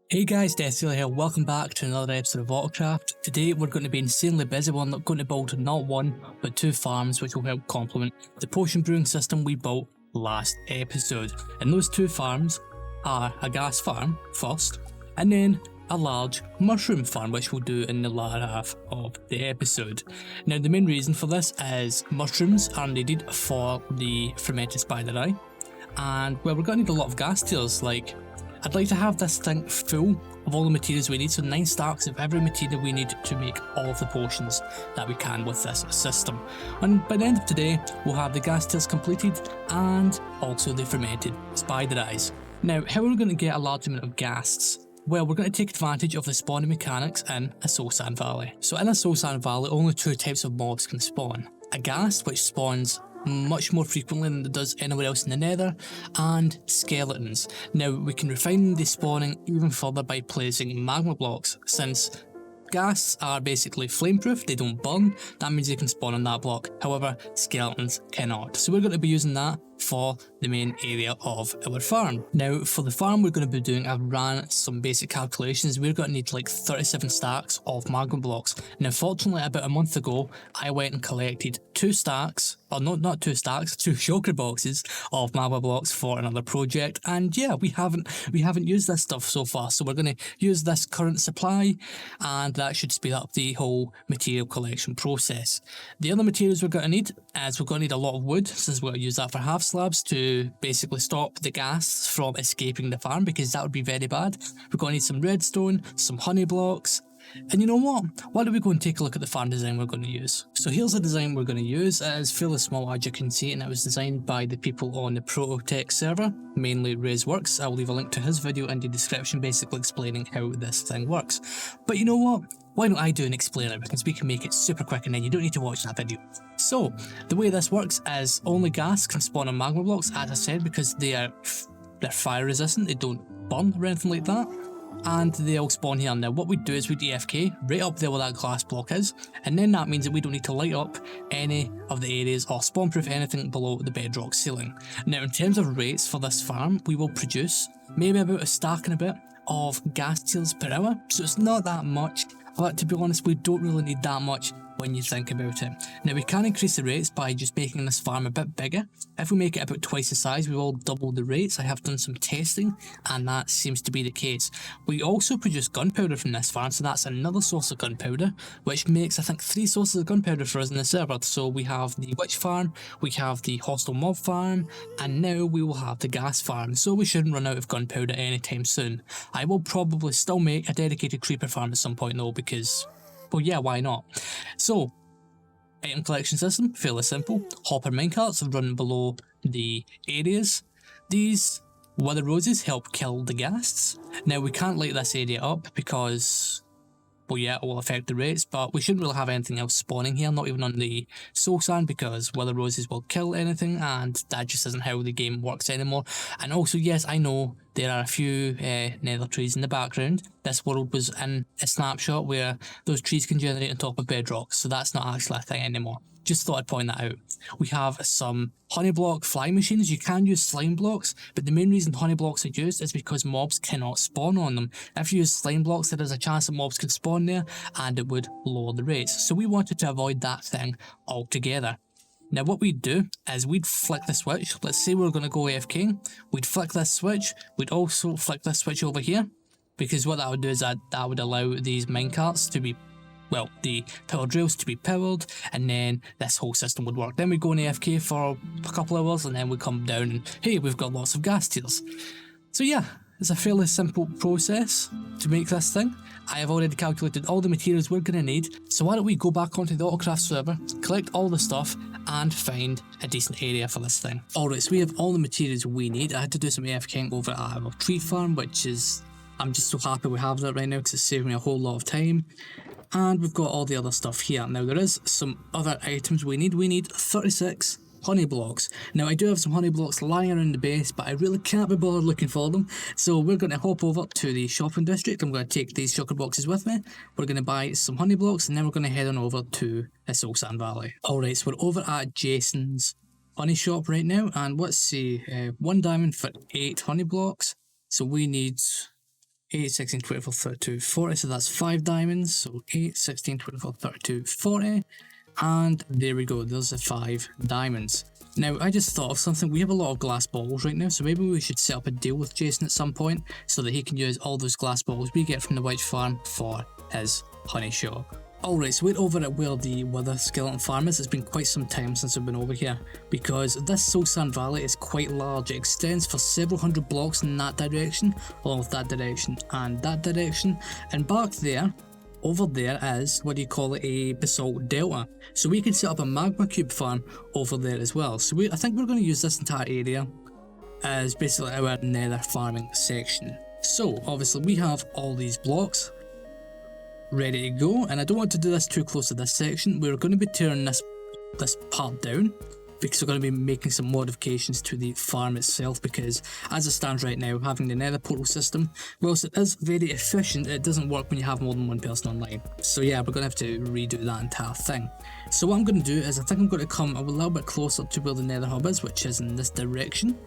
Hey guys, Deathdealer here, welcome back to another episode of AutoCraft. Today we're going to be insanely busy. We're going to build not one, but two farms which will help complement the potion brewing system we built last episode. And those two farms are a ghast farm first, and then a large mushroom farm which we'll do in the latter half of the episode. Now the main reason for this is mushrooms are needed for the fermented spider eye, and well, we're going to need a lot of ghast tears. I'd like to have this thing full of all the materials we need, so 9 stacks of every material we need to make all of the potions that we can with this system. And by the end of today, we'll have the ghast tears completed and also the fermented spider eyes. Now, how are we going to get a large amount of ghasts? Well, we're going to take advantage of the spawning mechanics in a soul sand valley. So in a soul sand valley, only 2 types of mobs can spawn. A ghast, which spawns much more frequently than it does anywhere else in the nether, and skeletons. Now we can refine the spawning even further by placing magma blocks. Since ghasts are basically flameproof, they don't burn, that means they can spawn on that block. However, skeletons cannot. So we're going to be using that for the main area of our farm. Now for the farm we're going to be doing, I've ran some basic calculations. We're going to need like 37 stacks of magma blocks. Now fortunately about a month ago I went and collected 2 stacks, or not 2 stacks, 2 shulker boxes of magma blocks for another project, and yeah, we haven't used this stuff so far, so we're going to use this current supply and that should speed up the whole material collection process. The other materials we're going to need is we're going to need a lot of wood, since we're going to use that for half slabs to basically stop the ghasts from escaping the farm, because that would be very bad. We're going to need some redstone, some honey blocks, and you know what? Why don't we go and take a look at the farm design we're going to use. So here's the design we're going to use. It is fairly small as you can see, and it was designed by the people on the Prototech server, mainly RazeWorks. I'll leave a link to his video in the description basically explaining how this thing works. But you know what? Why don't I do an explainer, because we can make it super quick and then you don't need to watch that video. So the way this works is only ghasts can spawn on magma blocks, as I said, because they're fire resistant, they don't burn or anything like that. And they all spawn here. Now what we do is we AFK right up there where that glass block is, and then that means that we don't need to light up any of the areas or spawn proof anything below the bedrock ceiling. Now in terms of rates for this farm, we will produce maybe about a stack and a bit of ghast tears per hour, so it's not that much, but to be honest we don't really need that much when you think about it. Now we can increase the rates by just making this farm a bit bigger. If we make it about twice the size, we will double the rates. I have done some testing and that seems to be the case. We also produce gunpowder from this farm, so that's another source of gunpowder, which makes I think 3 sources of gunpowder for us in the server. So we have the witch farm, we have the hostile mob farm, and now we will have the ghast farm, so we shouldn't run out of gunpowder anytime soon. I will probably still make a dedicated creeper farm at some point though, because well yeah, why not? So, item collection system, fairly simple. Hopper minecarts are run below the areas. These wither roses help kill the ghasts. Now we can't light this area up because, well yeah, it will affect the rates, but we shouldn't really have anything else spawning here, not even on the soul sand, because wither roses will kill anything and that just isn't how the game works anymore. And also yes, I know there are a few nether trees in the background. This world was in a snapshot where those trees can generate on top of bedrock, so that's not actually a thing anymore. Just thought I'd point that out. We have some honey block flying machines. You can use slime blocks, but the main reason honey blocks are used is because mobs cannot spawn on them. If you use slime blocks, there is a chance that mobs could spawn there and it would lower the rates. So we wanted to avoid that thing altogether. Now what we'd do is we'd flick the switch. Let's say we're going to go AFK. We'd flick this switch. We'd also flick this switch over here, because what that would do is that would allow these minecarts to be, well, the power drills to be powered, and then this whole system would work. Then we go in AFK for a couple hours and then we come down and hey, we've got lots of ghast tears. So yeah, it's a fairly simple process to make this thing. I have already calculated all the materials we're going to need, so why don't we go back onto the AutoCraft server, collect all the stuff, and find a decent area for this thing. Alright, so we have all the materials we need. I had to do some AFKing over at our tree farm, which is, I'm just so happy we have that right now because it's saving me a whole lot of time. And we've got all the other stuff here. Now there is some other items we need. We need 36 honey blocks. Now I do have some honey blocks lying around the base, but I really can't be bothered looking for them, so we're going to hop over to the shopping district. I'm going to take these shulker boxes with me. We're going to buy some honey blocks and then we're going to head on over to the soul sand valley. Alright, so we're over at Jason's honey shop right now, and let's see, 1 diamond for 8 honey blocks, so we need 8, 16, 24, 32, 40. So that's 5 diamonds. So 8, 16, 24, 32, 40. And there we go. There's the 5 diamonds. Now, I just thought of something. We have a lot of glass bottles right now, so maybe we should set up a deal with Jason at some point so that he can use all those glass bottles we get from the witch farm for his honey shop. Alright, so we're over at where the wither skeleton farm is. It's been quite some time since I've been over here because this Soul Sand Valley is quite large. It extends for several hundred blocks in that direction, along with that direction and that direction. And back there, over there is, what do you call it, a basalt delta. So we can set up a magma cube farm over there as well. So I think we're going to use this entire area as basically our nether farming section. So obviously we have all these blocks ready to go, and I don't want to do this too close to this section. We're going to be tearing this part down because we're going to be making some modifications to the farm itself, because as it stands right now, having the nether portal system, whilst it is very efficient, it doesn't work when you have more than one person online. So yeah, we're going to have to redo that entire thing. So what I'm going to do is I think I'm going to come a little bit closer to where the nether hub is, which is in this direction,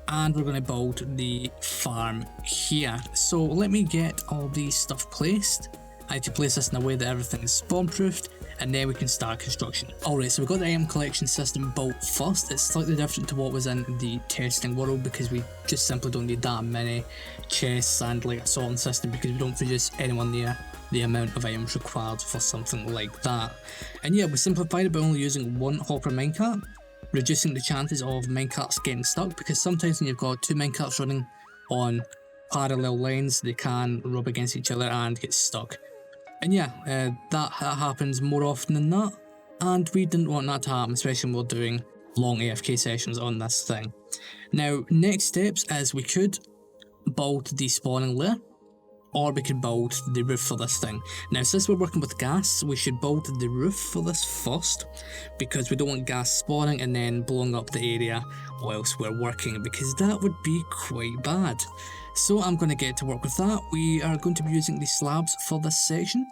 and we're going to build the farm here. So let me get all these stuff placed. I need to place this in a way that everything is spawn proofed, and then we can start construction. Alright, so we've got the item collection system built first. It's slightly different to what was in the testing world because we just simply don't need that many chests and like a sorting system, because we don't produce anywhere near the amount of items required for something like that. And yeah, we simplified it by only using one hopper minecart, reducing the chances of minecarts getting stuck, because sometimes when you've got 2 minecarts running on parallel lines, they can rub against each other and get stuck. And yeah, that happens more often than not, and we didn't want that to happen, especially when we're doing long AFK sessions on this thing. Now, next steps is we could build the spawning layer, or we could build the roof for this thing. Now, since we're working with ghasts, we should build the roof for this first, because we don't want ghasts spawning and then blowing up the area whilst we're working, because that would be quite bad. So I'm going to get to work with that. We are going to be using the slabs for this section,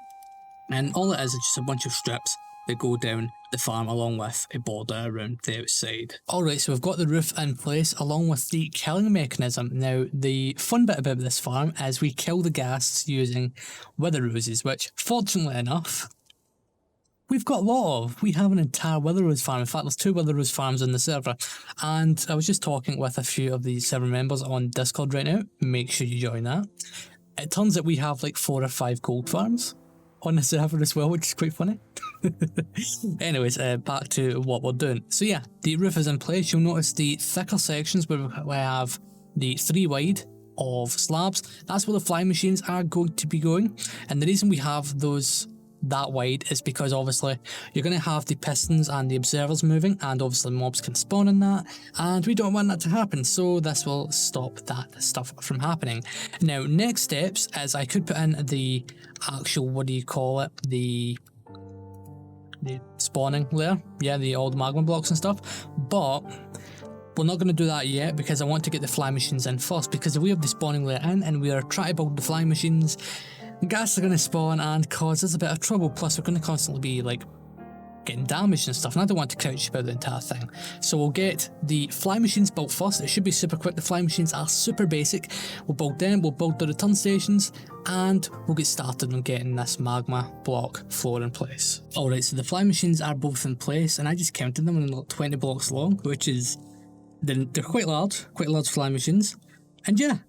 and all it is just a bunch of strips that go down the farm along with a border around the outside. Alright, so we've got the roof in place along with the killing mechanism. Now, the fun bit about this farm is we kill the ghasts using wither roses, which fortunately enough, we've got a lot of. We have an entire wither rose farm. In fact, there's 2 wither rose farms on the server. And I was just talking with a few of the server members on Discord right now. Make sure you join that. It turns out we have like 4 or 5 gold farms on the server as well, which is quite funny. Anyways, back to what we're doing. So yeah, the roof is in place. You'll notice the thicker sections where we have the 3 wide of slabs. That's where the flying machines are going to be going. And the reason we have those that wide is because obviously you're going to have the pistons and the observers moving, and obviously mobs can spawn in that, and we don't want that to happen, so this will stop that stuff from happening. Now, next steps is I could put in the actual, what do you call it, the spawning layer, yeah, all the magma blocks and stuff, but we're not going to do that yet because I want to get the fly machines in first, because if we have the spawning layer in and we are trying to build the fly machines, ghasts are going to spawn and cause us a bit of trouble, plus we're going to constantly be like getting damaged and stuff, and I don't want to crouch about the entire thing. So we'll get the fly machines built first. It should be super quick. The fly machines are super basic. We'll build them, we'll build the return stations, and we'll get started on getting this magma block floor in place. Alright, so the fly machines are both in place, and I just counted them, and they're 20 blocks long, which is, they're quite large fly machines. And yeah,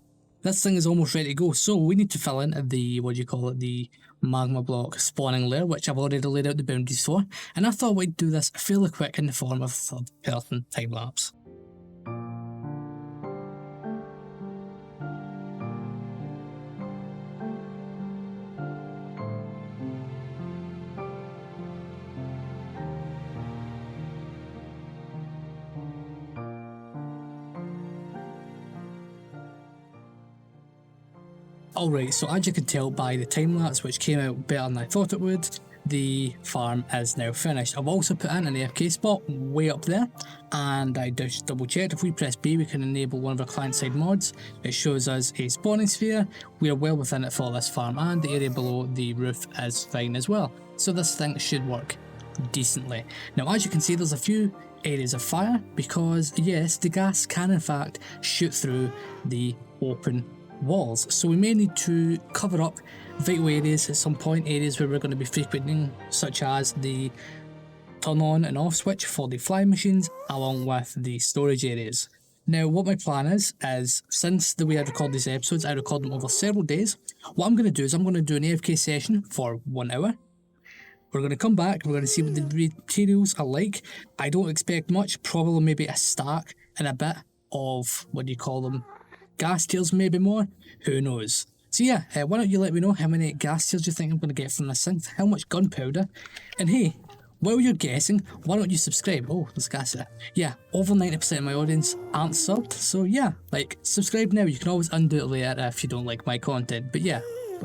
this thing is almost ready to go, so we need to fill in the, what do you call it, the magma block spawning layer, which I've already laid out the boundaries for, and I thought we'd do this fairly quick in the form of third-person time-lapse. Alright, so as you can tell by the time-lapse, which came out better than I thought it would, the farm is now finished. I've also put in an AFK spot way up there, and I just double checked. If we press B, we can enable one of our client-side mods. It shows us a spawning sphere. We are well within it for this farm, and the area below the roof is fine as well. So this thing should work decently. Now, as you can see, there's a few areas of fire, because yes, the gas can in fact shoot through the open walls, so we may need to cover up vital areas at some point, areas where we're going to be frequenting, such as the turn on and off switch for the flying machines, along with the storage areas. Now, what my plan is since the way I record these episodes, I record them over several days. What I'm going to do is I'm going to do an AFK session for 1 hour. We're going to come back, we're going to see what the materials are like. I don't expect much, probably maybe a stack and a bit of, what do you call them, Ghast Tears, maybe more, who knows. So yeah, why don't you let me know how many Ghast Tears you think I'm going to get from this thing, how much gunpowder, and hey, while you're guessing, why don't you subscribe? Oh, there's gas there. Yeah, over 90% of my audience aren't subbed, so yeah, like, subscribe now. You can always undo it later if you don't like my content, but yeah,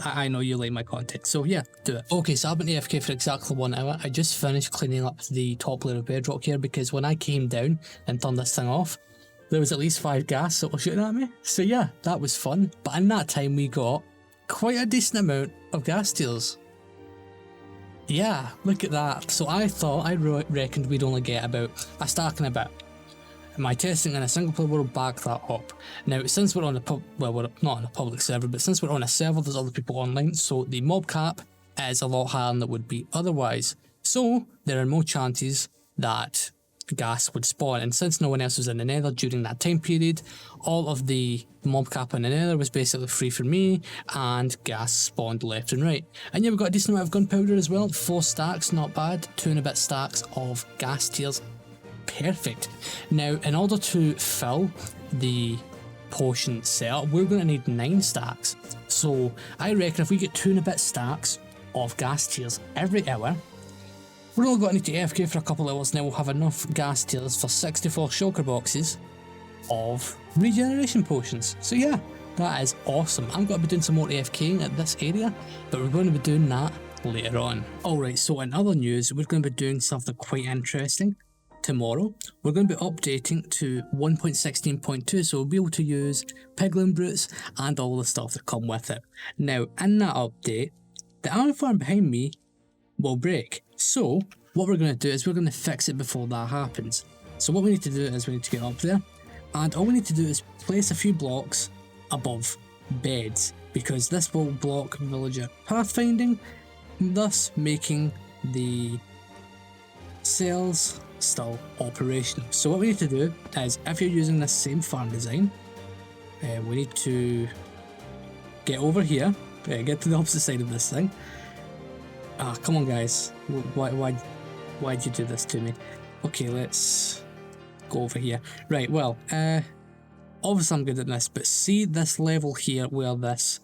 I know you like my content, so yeah, do it. Okay, so I've been AFK for exactly 1 hour. I just finished cleaning up the top layer of bedrock here, because when I came down and turned this thing off, there was at least 5 gas that were shooting at me. So yeah, that was fun. But in that time we got quite a decent amount of Ghast Tears. Yeah, look at that. So I reckoned we'd only get about a stack and a bit. My testing in a single player will back that up. Now, since we're on we're not on a public server, but since we're on a server, there's other people online, so the mob cap is a lot higher than it would be otherwise. So there are more chances that gas would spawn, and since no one else was in the nether during that time period, all of the mob cap in the nether was basically free for me, and gas spawned left and right. And yeah, we've got a decent amount of gunpowder as well, 4 stacks, not bad, 2 and a bit stacks of Ghast Tears, perfect. Now, in order to fill the potion setup, we're going to need 9 stacks, so I reckon if we get 2 and a bit stacks of Ghast Tears every hour, we're only going to need to AFK for a couple of hours, now we'll have enough Ghast Tears for 64 shulker boxes of regeneration potions. So yeah, that is awesome. I'm going to be doing some more AFKing at this area, but we're going to be doing that later on. Alright, so in other news, we're going to be doing something quite interesting. Tomorrow, we're going to be updating to 1.16.2, so we'll be able to use piglin brutes and all the stuff that come with it. Now, in that update, the iron farm behind me will break. So what we're going to do is we're going to fix it before that happens. So what we need to do is we need to get up there, and all we need to do is place a few blocks above beds, because this will block villager pathfinding, thus making the cells still operational. So what we need to do is, if you're using this same farm design, we need to get over here, get to the opposite side of this thing. Ah, come on guys, why'd you do this to me? Okay, let's go over here. Right, well, obviously I'm good at this, but see this level here where this,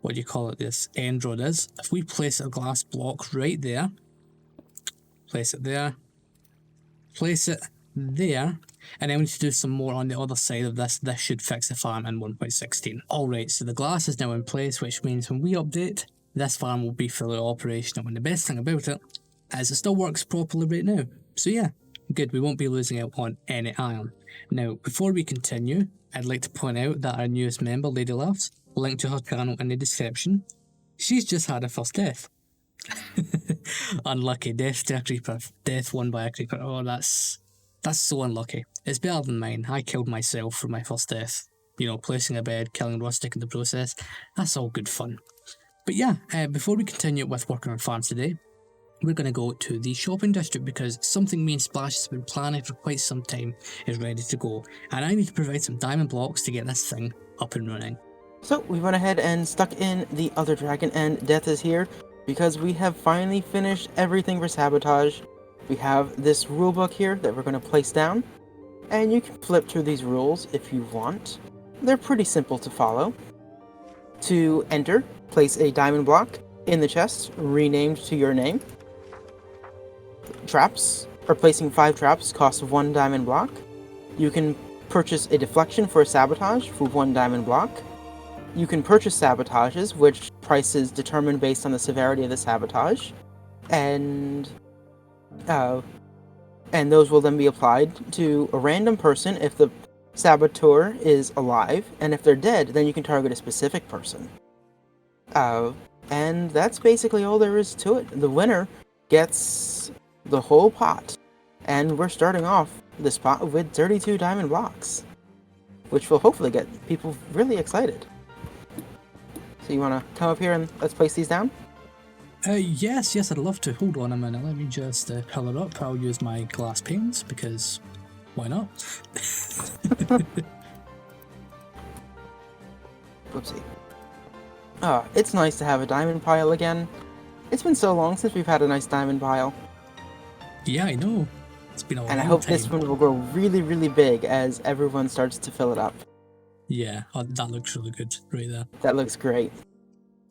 what do you call it, this end rod is? If we place a glass block right there, place it there, place it there, and then we need to do some more on the other side of this. This should fix the farm in 1.16. Alright, so the glass is now in place, which means when we update, this farm will be fully operational, and the best thing about it is it still works properly right now. So yeah, good, we won't be losing out on any iron. Now, before we continue, I'd like to point out that our newest member, Lady Loves, link to her channel in the description, she's just had her first death. Unlucky, death to a creeper, death won by a creeper. Oh, that's so unlucky. It's better than mine. I killed myself for my first death. You know, placing a bed, killing rustic in the process. That's all good fun. But yeah, before we continue with working on farms today, we're going to go to the shopping district, because something me and Splash has been planning for quite some time is ready to go, and I need to provide some diamond blocks to get this thing up and running. So we went ahead and stuck in the other dragon, and Death is here because we have finally finished everything for sabotage. We have this rulebook here that we're going to place down, and you can flip through these rules if you want. They're pretty simple to follow. To enter, place a diamond block in the chest, renamed to your name. Traps, or placing 5 traps, costs 1 diamond block. You can purchase a deflection for a sabotage for 1 diamond block. You can purchase sabotages, which price is determined based on the severity of the sabotage, and those will then be applied to a random person if the saboteur is alive, and if they're dead, then you can target a specific person. And that's basically all there is to it. The winner gets the whole pot, and we're starting off this pot with 32 diamond blocks. which will hopefully get people really excited. So you want to come up here and let's place these down? Yes, I'd love to. Hold on a minute, let me just pull it up. I'll use my glass panes, because why not? Whoopsie. It's nice to have a diamond pile again. It's been so long since we've had a nice diamond pile. Yeah, I know. It's been a long time. And I hope this one will grow really, really big as everyone starts to fill it up. Yeah, that looks really good right there. That looks great.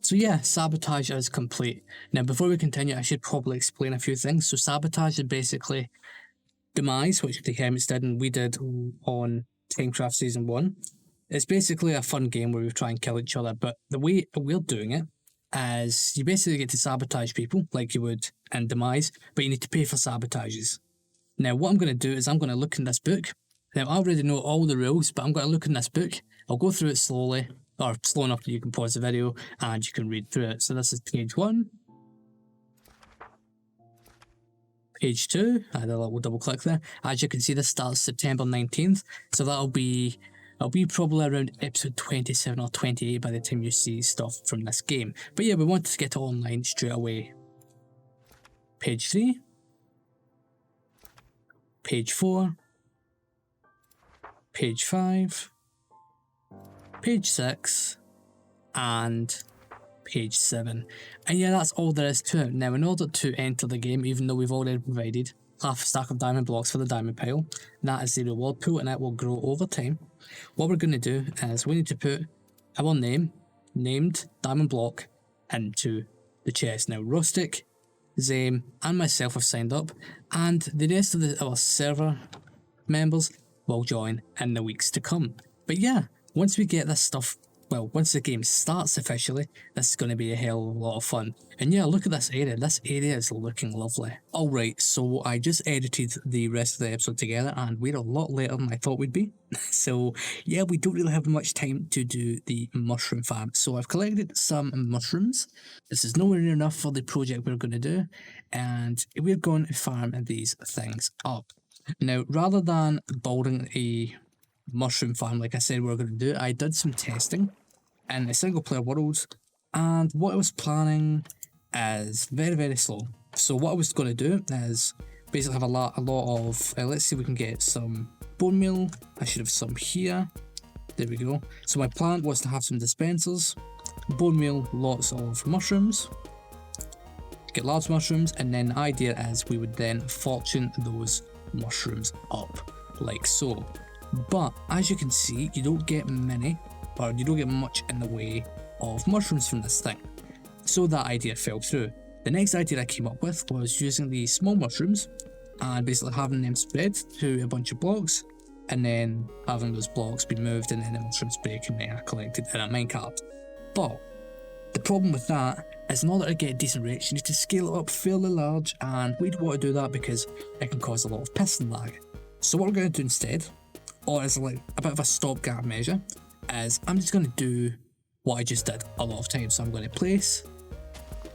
So yeah, sabotage is complete. Now before we continue, I should probably explain a few things. So sabotage is basically demise, which the Hermits did and we did on Timecraft Season 1. It's basically a fun game where we try and kill each other, but the way we're doing it is you basically get to sabotage people like you would in Demise, but you need to pay for sabotages. Now what I'm going to do is I'm going to look in this book. Now I already know all the rules, but I'm going to look in this book. I'll go through it slowly, or slow enough that you can pause the video and you can read through it. So this is page 1. Page 2, I had a little double click there. As you can see, this starts September 19th, so it'll be probably around episode 27 or 28 by the time you see stuff from this game. But yeah, we wanted to get it online straight away. Page 3. Page 4. Page 5. Page 6. And page 7. And yeah, that's all there is to it. Now, in order to enter the game, even though we've already provided half a stack of diamond blocks for the diamond pile, that is the reward pool and it will grow over time. What we're going to do is we need to put our named diamond block, into the chest. Now, Rustic, Zame, and myself have signed up, and the rest of our server members will join in the weeks to come. But yeah, once we get this stuff, well, once the game starts officially, this is going to be a hell of a lot of fun. And yeah, look at this area. This area is looking lovely. Alright, so I just edited the rest of the episode together and we're a lot later than I thought we'd be. So yeah, we don't really have much time to do the mushroom farm. So I've collected some mushrooms. This is nowhere near enough for the project we're going to do. And we're going to farm these things up. Now, rather than building a mushroom farm like I said we were going to do, I did some testing in a single player world, and what I was planning is very, very slow. So what I was going to do is basically have a lot of let's see if we can get some bone meal. I should have some here. There we go. So my plan was to have some dispensers, bone meal, lots of mushrooms, get large mushrooms, and then the idea is we would then fortune those mushrooms up like so. But as you can see, you don't get many, or you don't get much in the way of mushrooms from this thing. So that idea fell through. The next idea I came up with was using these small mushrooms and basically having them spread to a bunch of blocks, and then having those blocks be moved and then the mushrooms break and they are collected in a minecart. But the problem with that is in order to get decent rates, you need to scale it up fairly large, and we don't want to do that because it can cause a lot of piston lag. So what we're going to do instead, or as like a bit of a stopgap measure, is I'm just going to do what I just did a lot of times. So I'm going to place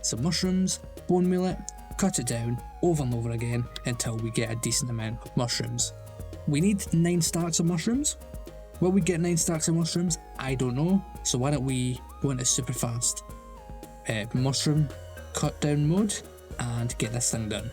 some mushrooms, bone meal it, cut it down over and over again until we get a decent amount of mushrooms. We need 9 stacks of mushrooms. Will we get 9 stacks of mushrooms? I don't know. So why don't we go into super fast mushroom cut down mode and get this thing done.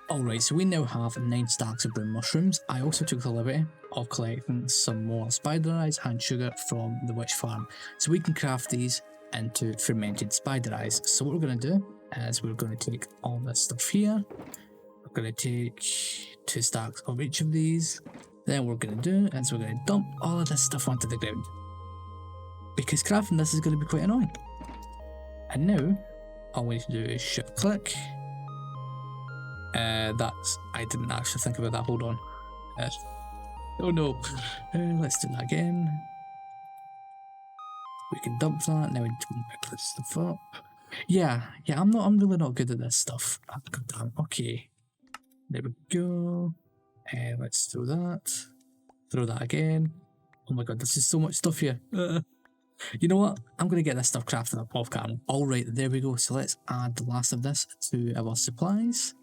Alright, so we now have 9 stacks of brown mushrooms. I also took the liberty of collecting some more spider eyes and sugar from the witch farm, so we can craft these into fermented spider eyes. So what we're going to do is we're going to take all this stuff here. We're going to take 2 stacks of each of these. Then what we're going to do is we're going to dump all of this stuff onto the ground, because crafting this is going to be quite annoying. And now all we need to do is shift click. I didn't actually think about that, hold on. Oh no, let's do that again. We can dump that, now we need to pick this stuff up. Yeah, I'm really not good at this stuff. God damn, okay. There we go. And let's throw that. Throw that again. Oh my god, this is so much stuff here. You know what? I'm going to get this stuff crafted up off camera. Alright, there we go. So let's add the last of this to our supplies.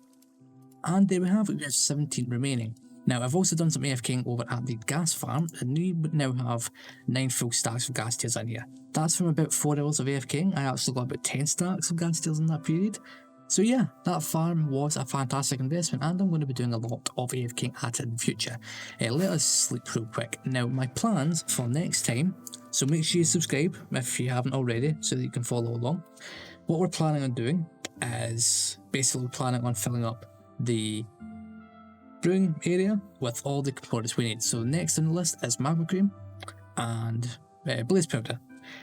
And there we have it. We have 17 remaining. Now, I've also done some AFKing over at the Ghast Farm, and we now have 9 full stacks of Ghast Tears in here. That's from about 4 hours of AFKing. I actually got about 10 stacks of Ghast Tears in that period. So yeah, that farm was a fantastic investment, and I'm going to be doing a lot of AFKing at it in the future. Let us sleep real quick. Now, my plans for next time, so make sure you subscribe if you haven't already, so that you can follow along. What we're planning on doing is basically planning on filling up the brewing area with all the components we need. So next on the list is magma cream and blaze powder.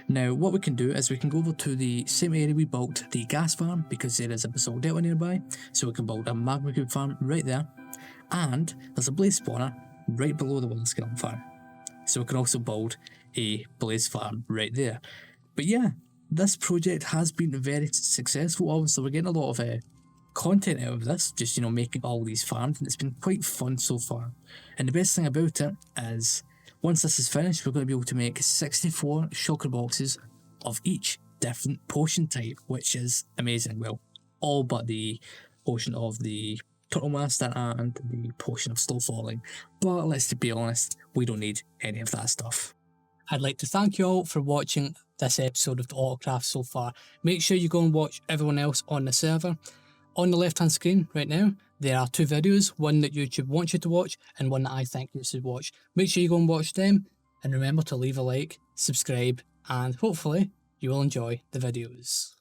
Now what we can do is we can go over to the same area we built the gas farm, because there is a basalt delta nearby, so we can build a magma cream farm right there, and there's a blaze spawner right below the wild skeleton farm, so we can also build a blaze farm right there. But yeah, this project has been very successful. Obviously we're getting a lot of content out of this, just, you know, making all these farms, and it's been quite fun so far. And the best thing about it is, once this is finished, we're going to be able to make 64 shulker boxes of each different potion type, which is amazing. Well, all but the potion of the Turtle Master and the potion of slow falling. But let's be honest, we don't need any of that stuff. I'd like to thank you all for watching this episode of the AutoCraft so far. Make sure you go and watch everyone else on the server. On the left hand screen right now, there are 2 videos, one that YouTube wants you to watch and one that I think you should watch. Make sure you go and watch them, and remember to leave a like, subscribe, and hopefully you will enjoy the videos.